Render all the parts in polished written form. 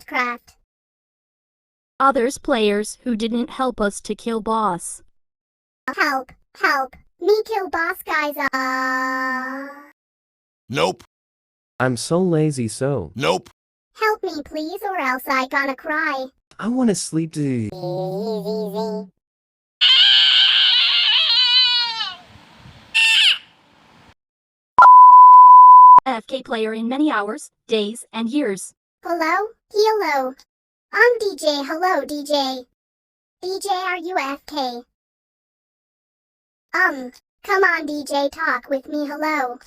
WildCraft. Others players who didn't help us to kill boss. Help, help, me kill boss guys. Nope. I'm so lazy so. Nope. Help me please or else I gonna cry. I wanna sleep to. AFK player in many hours, days, and years. Hello? Hello. I'm DJ. Hello, DJ. DJ, are you FK? Come on, DJ, talk with me. Hello.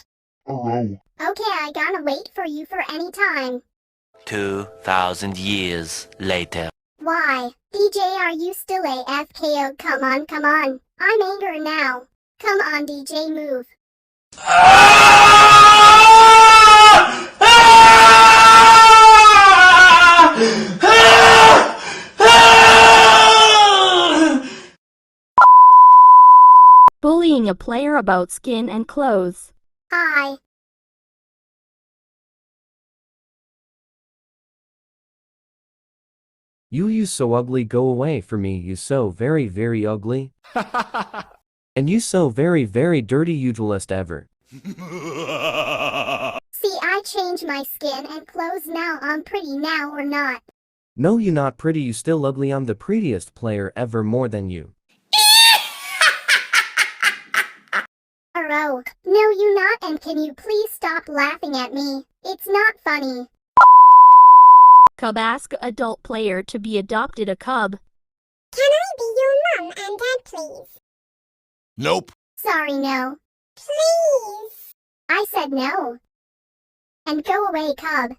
Hello. Okay, I gonna wait for you for any time. 2,000 years later. Why? DJ, are you still AFK? Oh, come on, come on. I'm angry now. Come on, DJ, move. Bullying a player about skin and clothes. Hi. You so ugly, go away from me, you so very ugly. And you so very dirty, utilist ever. See, I changed my skin and clothes now. I'm pretty now or not? No, you not pretty, you still ugly. I'm the prettiest player ever, more than you. Oh, no you not, and can you please stop laughing at me? It's not funny. Cub ask adult player to be adopted a cub. Can I be your mom and dad please? Nope. Sorry, no. Please. I said no. And go away, cub.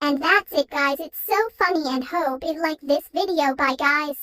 And that's it guys, it's so funny and hope you like this video. Bye guys.